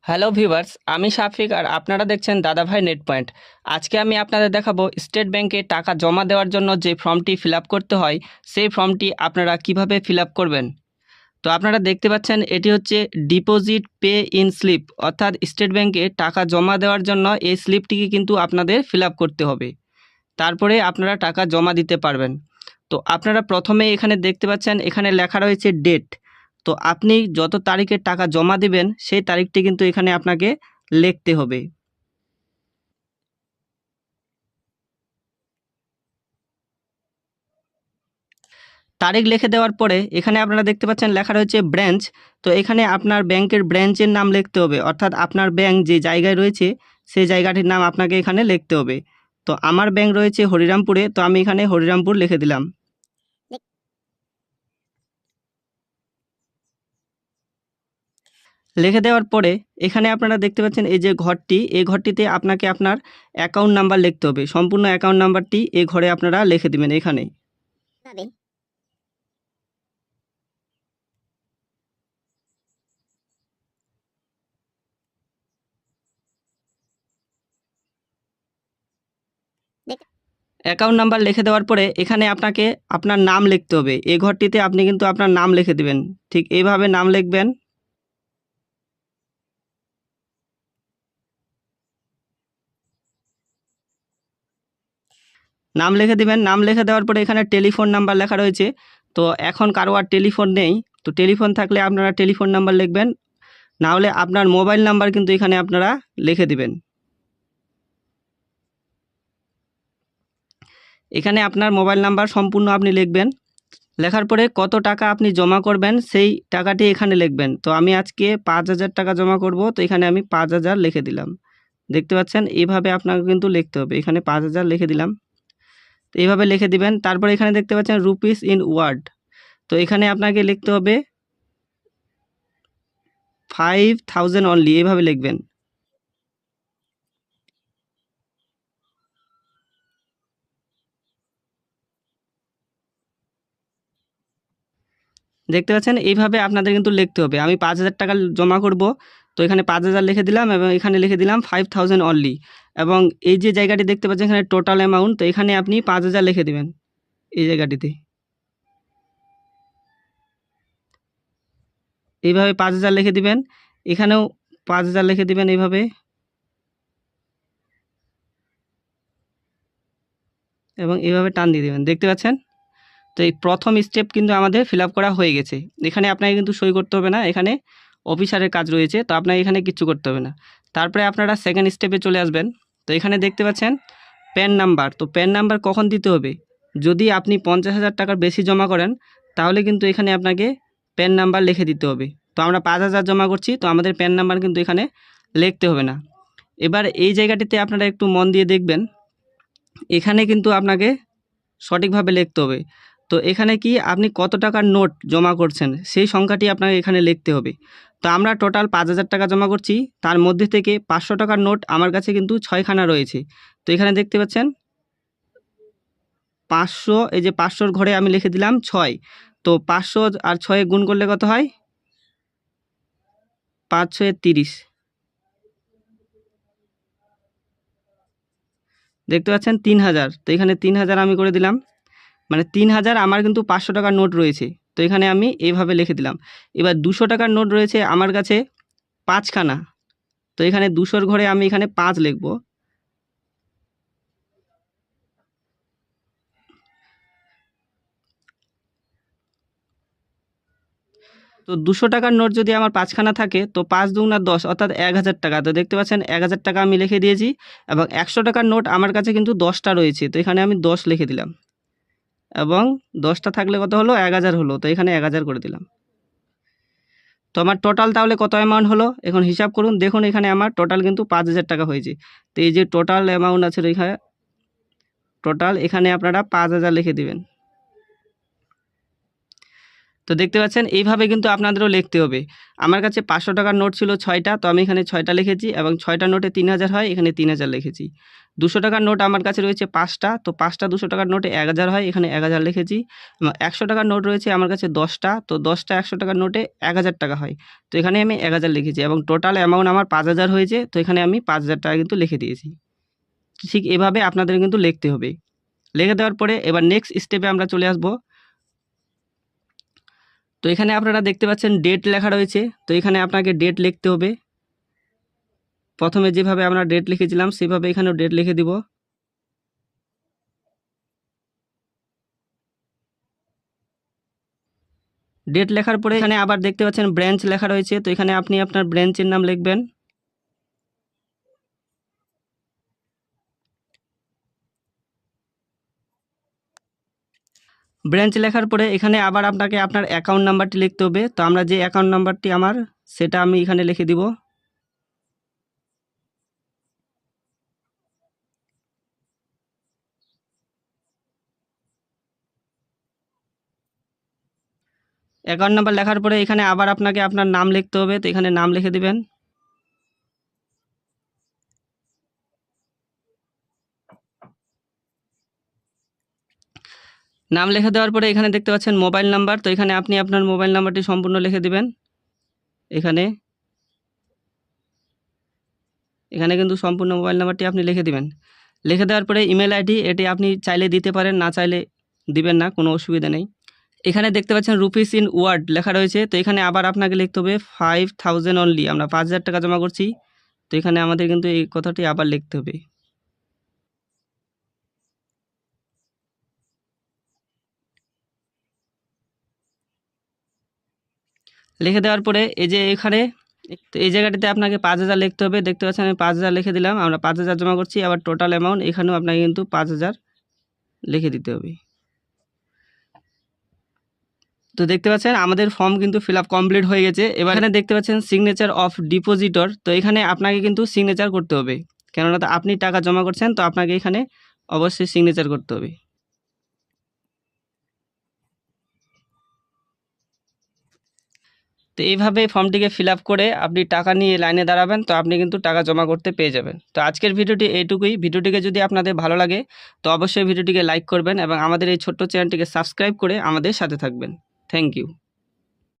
Hello viewers, আমি শাফিক আর আপনারা দেখছেন দাদাভাই নেট পয়েন্ট। আজকে আমি আপনাদের দেখাবো স্টেট ব্যাংকে টাকা জমা দেওয়ার জন্য যে ফর্মটি ফিল আপ করতে হয় সেই ফর্মটি আপনারা কিভাবে ফিল আপ করবেন। তো আপনারা দেখতে পাচ্ছেন এটি হচ্ছে ডিপোজিট পে ইন স্লিপ, অর্থাৎ স্টেট ব্যাংকে টাকা জমা দেওয়ার জন্য এই স্লিপটিকে কিন্তু আপনাদের ফিল আপ করতে হবে, তারপরে আপনারা টাকা জমা দিতে পারবেন। তো আপনারা প্রথমে এখানে দেখতে পাচ্ছেন এখানে লেখা রয়েছে ডেট। তো আপনি যত তারিখে টাকা জমা দিবেন সেই তারিখটি কিন্তু এখানে আপনাকে লিখতে হবে। তারিখ লিখে দেওয়ার পরে এখানে আপনারা দেখতে পাচ্ছেন লেখা রয়েছে ব্রাঞ্চ। তো এখানে আপনার ব্যাংকের ব্রাঞ্চের নাম লিখতে হবে, অর্থাৎ আপনার ব্যাংক যে জায়গায় রয়েছে সেই জায়গাটির নাম আপনাকে এখানে লিখতে হবে। তো আমার ব্যাংক রয়েছে হরিরামপুরে, তো আমি এখানে হরিরামপুর লিখে দিলাম। লিখে দেওয়ার পরে এখানে আপনারা দেখতে পাচ্ছেন এই যে ঘরটি, এই ঘরটিতে আপনাকে আপনার অ্যাকাউন্ট নাম্বার লিখতে হবে। সম্পূর্ণ অ্যাকাউন্ট নাম্বারটি এই ঘরে আপনারা লিখে দিবেন এখানে। অ্যাকাউন্ট নাম্বার লিখে দেওয়ার পরে এখানে আপনাকে আপনার নাম লিখতে হবে। এই ঘরটিতে আপনি কিন্তু আপনার নাম লিখে দিবেন, ঠিক এইভাবে নাম লিখবেন। নাম লিখে দিবেন। নাম লিখে দেওয়ার পরে এখানে টেলিফোন নাম্বার লেখা রয়েছে। তো এখন কারো আর টেলিফোন নেই, তো টেলিফোন থাকলে আপনারা টেলিফোন নাম্বার লিখবেন, না হলে আপনার মোবাইল নাম্বার কিন্তু এখানে আপনারা লিখে দিবেন। এখানে আপনার মোবাইল নাম্বার সম্পূর্ণ আপনি লিখবেন। লেখার পরে কত টাকা আপনি জমা করবেন সেই টাকাটি এখানে লিখবেন। তো আমি আজকে 5,000 টাকা জমা করব, তো এখানে আমি 5,000 লিখে দিলাম। দেখতে পাচ্ছেন এইভাবে আপনাকে কিন্তু লিখতে হবে। এখানে 5,000 লিখে দিলাম। তো এইভাবে লিখে দিবেন। তারপরে এখানে দেখতে পাচ্ছেন রুপিস ইন ওয়ার্ড। তো এখানে আপনাকে লিখতে হবে 5,000 অনলি, এইভাবে লিখবেন। দেখতে পাচ্ছেন এইভাবে আপনাদের কিন্তু লিখতে হবে। আমি 5,000 টাকা জমা করব, তো এখানে 5,000 লিখে দিলাম এবং এখানে লিখে দিলাম 5,000 অনলি। এবং এই যে জায়গাটি দেখতে পাচ্ছেন এখানে টোটাল অ্যামাউন্ট, তো এখানে আপনি 5,000 লিখে দিবেন এই জায়গাটিতে। এইভাবে 5,000 লিখে দিবেন। এখানেও 5,000 লিখে দিবেন এইভাবে, এবং এইভাবে টান দিয়ে দেবেন। দেখতে পাচ্ছেন? তো এই প্রথম স্টেপ কিন্তু আমাদের ফিল আপ করা হয়ে গেছে। এখানে আপনাকে কিন্তু সই করতে হবে না, এখানে অফিসারের কাজ রয়েছে, তো আপনাকে এখানে কিচ্ছু করতে হবে না। তারপরে আপনারা সেকেন্ড স্টেপে চলে আসবেন। তো এখানে দেখতে পাচ্ছেন প্যান নাম্বার। তো প্যান নাম্বার কখন দিতে হবে? যদি আপনি 50,000 টাকার বেশি জমা করেন তাহলে কিন্তু এখানে আপনাকে প্যান নাম্বার লিখে দিতে হবে। তো আমরা 5,000 জমা করছি, তো আমাদের প্যান নাম্বার কিন্তু এখানে লিখতে হবে না। এবার এই জায়গাটিতে আপনারা একটু মন দিয়ে দেখবেন, এখানে কিন্তু আপনাকে সঠিকভাবে লিখতে হবে। তো এখানে কি আপনি কত টাকার নোট জমা করছেন সেই সংখ্যাটি আপনাকে এখানে লিখতে হবে। তো আমরা টোটাল 5,000 টাকা জমা করছি, তার মধ্যে থেকে 500 টাকার নোট আমার কাছে কিন্তু 6খানা রয়েছে। তো এখানে দেখতে পাচ্ছেন 500, এই যে 500-র ঘরে আমি লিখে দিলাম 6। তো 500 আর 6 গুণ করলে কত হয়? 5 6 30। দেখতে পাচ্ছেন 3,000। তো এখানে 3,000 আমি করে দিলাম, মানে 3,000 আমার কিন্তু 500 টাকার নোট রয়েছে। তো এখানে আমি এইভাবে লিখে দিলাম। এবার 200 টাকার নোট রয়েছে আমার কাছে 5খানা। তো এখানে 200-র ঘরে আমি এখানে 5 লিখব। তো 200 টাকার নোট যদি আমার 5খানা থাকে তো 5 দুগুণা 10, অর্থাৎ 1,000 টাকা। তো দেখতে পাচ্ছেন 1,000 টাকা আমি লিখে দিয়েছি, এবং 100 টাকার নোট আমার কাছে কিন্তু 10টা রয়েছে। তো এখানে আমি 10 লিখে দিলাম, এবং 10টা থাকলে কত হলো? 1,000 হলো। তো এখানে 1,000 করে দিলাম। তো আমার টোটাল তাহলে কত অ্যামাউন্ট হলো এখন হিসাব করুন। দেখুন এখানে আমার টোটাল কিন্তু 5,000 টাকা হয়েছে। তো এই যে টোটাল অ্যামাউন্ট আছে এখানে, টোটাল এখানে আপনারা 5,000 লিখে দিবেন। তো দেখতে পাচ্ছেন এইভাবে কিন্তু আপনাদেরও লিখতে হবে। আমার কাছে 500 টাকার নোট ছিল 6টা, তো আমি এখানে 6টা লিখেছি এবং 6টা নোটে 3000 হয়, এখানে 3000 লিখেছি। 200 টাকার নোট আমার কাছে রয়েছে 5টা, তো 5টা 200 টাকার নোটে 1000 হয়, এখানে 1000 লিখেছি। এবং 100 টাকার নোট রয়েছে আমার কাছে 10টা, তো 10টা 100 টাকার নোটে 1000 টাকা হয়, তো এখানে আমি 1000 লিখেছি এবং টোটাল অ্যামাউন্ট আমার 5000 হয়েছে, তো এখানে আমি 5000 টাকা কিন্তু লিখে দিয়েছি। ঠিক এভাবে আপনাদের কিন্তু লিখতে হবে। লিখে দেওয়ার পরে এবার নেক্সট স্টেপে আমরা চলে আসব। তো এখানে আপনারা দেখতে পাচ্ছেন ডেট লেখা রয়েছে, তো এখানে আপনাকে ডেট লিখতে হবে। প্রথমে যেভাবে আমরা ডেট লিখেছিলাম সেভাবে এখানেও ডেট লিখে দিব। ডেট লেখার পরে এখানে আবার দেখতে পাচ্ছেন ব্রাঞ্চ লেখা রয়েছে, তো এখানে আপনি আপনার ব্রাঞ্চের নাম লিখবেন। ব্রাঞ্চ লেখার পরে এখানে আবার আপনাকে আপনার অ্যাকাউন্ট নাম্বারটি লিখতে হবে, তো আমরা যে অ্যাকাউন্ট নাম্বারটি আমার সেটা আমি এখানে লিখে দিব। অ্যাকাউন্ট নাম্বার লেখার পরে এখানে আবার আপনাকে আপনার নাম লিখতে হবে, তো এখানে নাম লিখে দিবেন। নাম লিখে দেওয়ার পরে এখানে দেখতে পাচ্ছেন মোবাইল নাম্বার, তো এখানে আপনি আপনার মোবাইল নাম্বারটি সম্পূর্ণ লিখে দিবেন। এখানে কিন্তু সম্পূর্ণ মোবাইল নাম্বারটি আপনি লিখে দিবেন। লিখে দেওয়ার পরে ইমেল আইডি, এটি আপনি চাইলে দিতে পারেন, না চাইলে দিবেন না, কোনো অসুবিধা নেই। এখানে দেখতে পাচ্ছেন রুপিস ইন ওয়ার্ড লেখা রয়েছে, তো এখানে আবার আপনাকে লিখতে হবে 5000 অনলি, আমরা 5000 টাকা জমা করছি, তো এখানে আমাদের কিন্তু এই কথাটি আবার লিখতে হবে। লিখে দেওয়ার পরে এই যে এখানে তো এই জায়গাটিতে আপনাকে 5000 লিখতে হবে। দেখতে পাচ্ছেন আমি 5000 লিখে দিলাম, আমরা 5000 জমা করছি। আবার টোটাল অ্যামাউন্ট এখানেও আপনাকে কিন্তু 5000 লিখে দিতে হবে। তো দেখতে পাচ্ছেন আমাদের ফর্ম কিন্তু ফিল আপ কমপ্লিট হয়ে গেছে। এবার এখানে দেখতে পাচ্ছেন সিগনেচার অফ ডিপোজিটর, তো এখানে আপনাকে কিন্তু সিগনেচার করতে হবে, কেননা তো আপনি টাকা জমা করছেন, তো আপনাকে এখানে অবশ্যই সিগনেচার করতে হবে। তো এইভাবে ফর্মটিকে ফিল আপ করে আপনি টাকা নিয়ে লাইনে দাঁড়াবেন, তো আপনি কিন্তু টাকা জমা করতে পেয়ে যাবেন। তো আজকের ভিডিওটি এইটুকুই। ভিডিওটিকে যদি আপনাদের ভালো লাগে তো অবশ্যই ভিডিওটিকে লাইক করবেন এবং আমাদের এই ছোট্ট চ্যানেলটিকে সাবস্ক্রাইব করে আমাদের সাথে থাকবেন। Thank you.